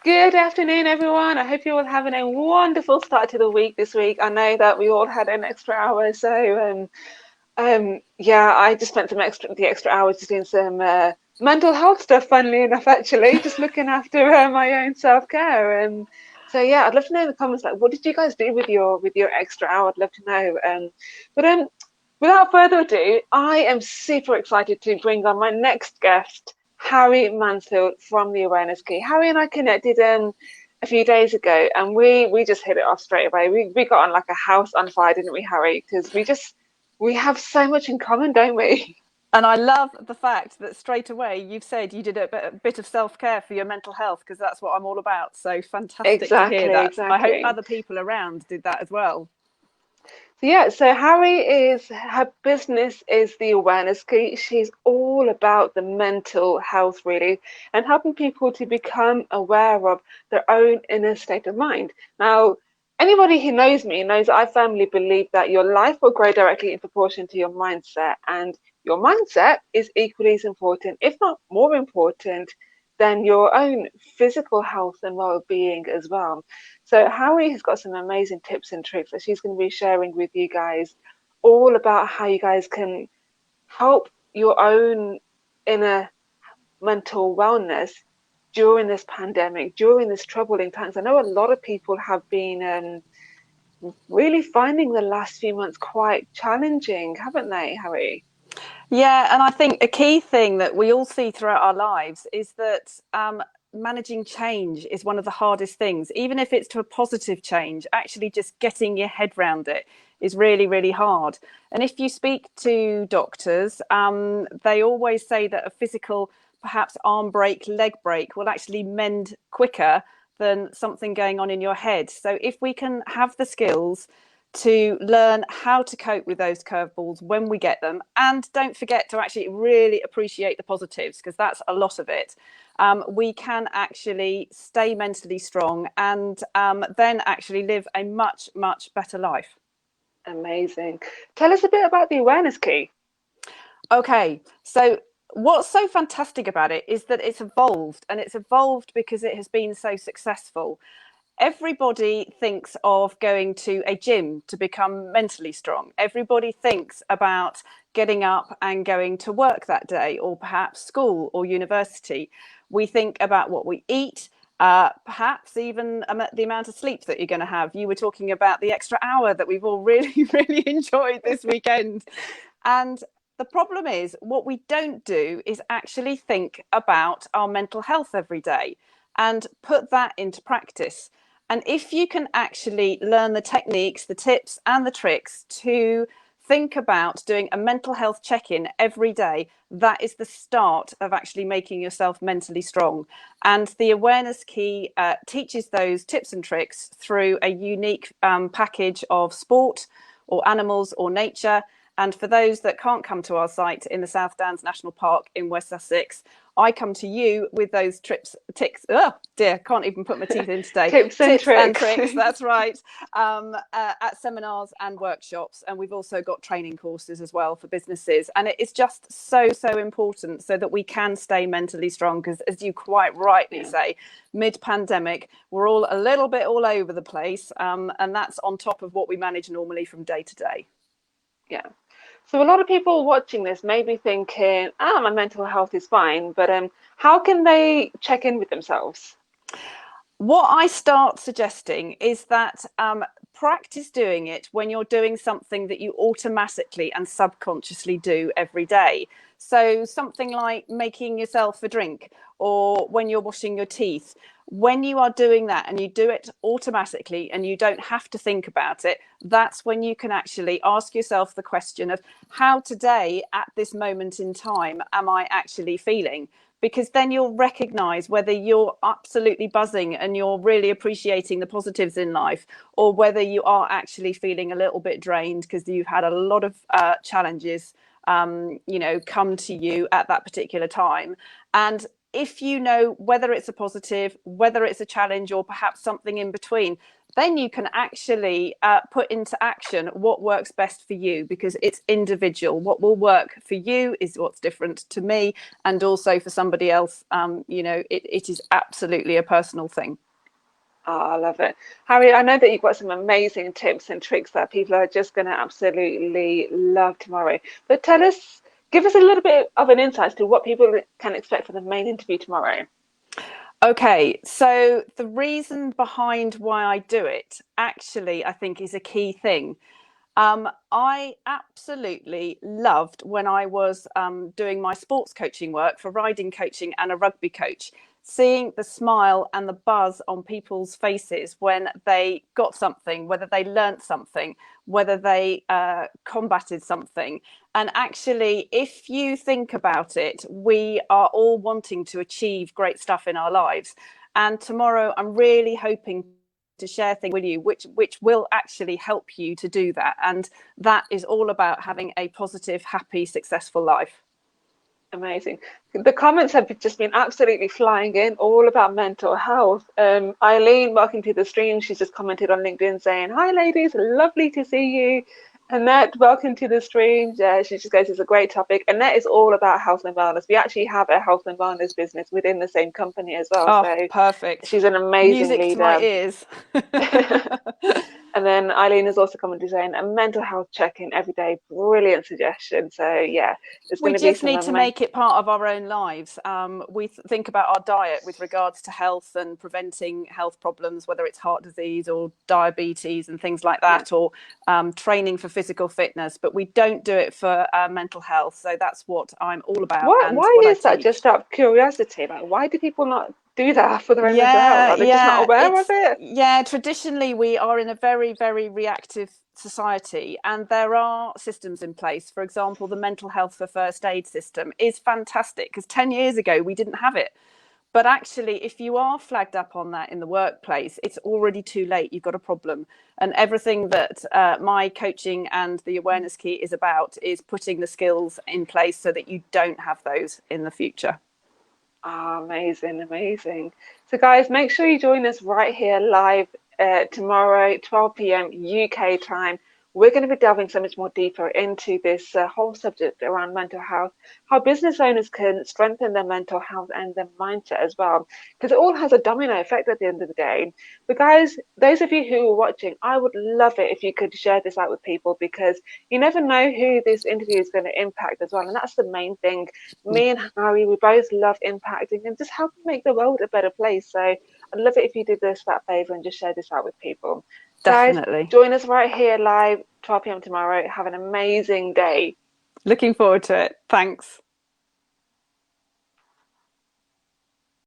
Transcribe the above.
Good afternoon, everyone. I hope you're all having a wonderful start to the week this week. I know that we all had an extra hour, so yeah, I just spent the extra hours just doing some mental health stuff. Funnily enough, actually, just looking after my own self-care. So yeah, I'd love to know in the comments, like, what did you guys do with your extra hour? I'd love to know. But without further ado, I am super excited to bring on my next guest, Harry Mansfield from the Awareness Key. Harry and I connected a few days ago, and we just hit it off straight away. We got on like a house on fire, didn't we, Harry? Because we have so much in common, don't we? And I love the fact that straight away you've said you did a bit of self-care for your mental health, because that's what I'm all about. So fantastic to hear Exactly, that. I hope exactly. other people around did that as well. So yeah, so Harry is her business is the Awareness Key. She's all about the mental health really and helping people to become aware of their own inner state of mind. Now, anybody who knows me knows I firmly believe that your life will grow directly in proportion to your mindset, and your mindset is equally as important, if not more important, than your own physical health and well-being as well. So Howie has got some amazing tips and tricks that she's going to be sharing with you guys, all about how you guys can help your own inner mental wellness during this pandemic, during this troubling times. I know a lot of people have been really finding the last few months quite challenging, haven't they, Harry? Yeah, and I think a key thing that we all see throughout our lives is that managing change is one of the hardest things. Even if it's to a positive change, actually just getting your head round it is really, really hard. And if you speak to doctors, they always say that a physical, perhaps arm break, leg break, will actually mend quicker than something going on in your head. So if we can have the skills to learn how to cope with those curveballs when we get them. And don't forget to actually really appreciate the positives, because that's a lot of it. We can actually stay mentally strong and then actually live a much, much better life. Amazing. Tell us a bit about the awareness key. Okay, so what's so fantastic about it is that it's evolved, and it's evolved because it has been so successful. Everybody thinks of going to a gym to become mentally strong. Everybody thinks about getting up and going to work that day, or perhaps school or university. We think about what we eat, perhaps even the amount of sleep that you're going to have. You were talking about the extra hour that we've all really, really enjoyed this weekend. And the problem is, what we don't do is actually think about our mental health every day and put that into practice. And if you can actually learn the techniques, the tips, and the tricks to think about doing a mental health check in every day, that is the start of actually making yourself mentally strong. And the Awareness Key teaches those tips and tricks through a unique package of sport or animals or nature. And for those that can't come to our site in the South Downs National Park in West Sussex, I come to you with those oh dear, can't even put my teeth in today. Tips and Tips and tricks. tricks, that's right, at seminars and workshops. And we've also got training courses as well for businesses. And it is just so, so important so that we can stay mentally strong. Because as you quite rightly Yeah. say, mid-pandemic, we're all a little bit all over the place. And that's on top of what we manage normally from day to day. Yeah. So a lot of people watching this may be thinking, ah, my mental health is fine, but how can they check in with themselves? What I start suggesting is that practice doing it when you're doing something that you automatically and subconsciously do every day. So something like making yourself a drink, or when you're washing your teeth. When you are doing that and you do it automatically and you don't have to think about it, that's when you can actually ask yourself the question of, how today at this moment in time am I actually feeling? Because then you'll recognize whether you're absolutely buzzing and you're really appreciating the positives in life, or whether you are actually feeling a little bit drained because you've had a lot of challenges come to you at that particular time. And if you know whether it's a positive, whether it's a challenge, or perhaps something in between, then you can actually put into action what works best for you, because it's individual. What will work for you is what's different to me, and also for somebody else. It is absolutely a personal thing. Oh, I love it. Harry, I know that you've got some amazing tips and tricks that people are just going to absolutely love tomorrow. But give us a little bit of an insight to what people can expect for the main interview tomorrow. Okay, so the reason behind why I do it actually, I think, is a key thing. I absolutely loved when I was doing my sports coaching work for riding coaching and a rugby coach, seeing the smile and the buzz on people's faces when they got something, whether they learnt something, whether they combated something. And actually, if you think about it, we are all wanting to achieve great stuff in our lives. And tomorrow, I'm really hoping to share things with you which will actually help you to do that, and that is all about having a positive, happy, successful life. Amazing. The comments have just been absolutely flying in, all about mental health. Eileen, welcome to the stream. She's just commented on LinkedIn saying, "Hi, ladies, lovely to see you." Annette, welcome to the stream. She just goes, "It's a great topic." Annette is all about health and wellness. We actually have a health and wellness business within the same company as well. Oh, So perfect. she's an amazing Music to my leader. ears. And then Eileen has also come and saying a mental health check-in every day. Brilliant suggestion. So yeah, there's We going to be just some need to make it part of our own lives. We think about our diet with regards to health and preventing health problems, whether it's heart disease or diabetes and things like yeah. that, or training for physical fitness, but we don't do it for mental health. So that's what I'm all about and Why what I is that? Just teach. out of curiosity, like why do people not do that for their own mental health? Yeah, Are they just not yeah, aware of it's it? yeah, traditionally we are in a very, very reactive society, and there are systems in place. For example, the mental health for first aid system is fantastic, because 10 years ago we didn't have it. But actually, if you are flagged up on that in the workplace, it's already too late. You've got a problem. And everything that my coaching and the awareness key is about is putting the skills in place so that you don't have those in the future. Ah, amazing, amazing. So, guys, make sure you join us right here live tomorrow, 12 p.m. UK time. We're going to be delving so much more deeper into this whole subject around mental health, how business owners can strengthen their mental health and their mindset as well, because it all has a domino effect at the end of the day. But, guys, those of you who are watching, I would love it if you could share this out with people, because you never know who this interview is going to impact as well. And that's the main thing. Me and Harry, we both love impacting and just helping make the world a better place. So I'd love it if you did us that favor and just share this out with people. Guys, Definitely. join us right here live, 12 p.m. tomorrow. Have an amazing day. Looking forward to it. Thanks.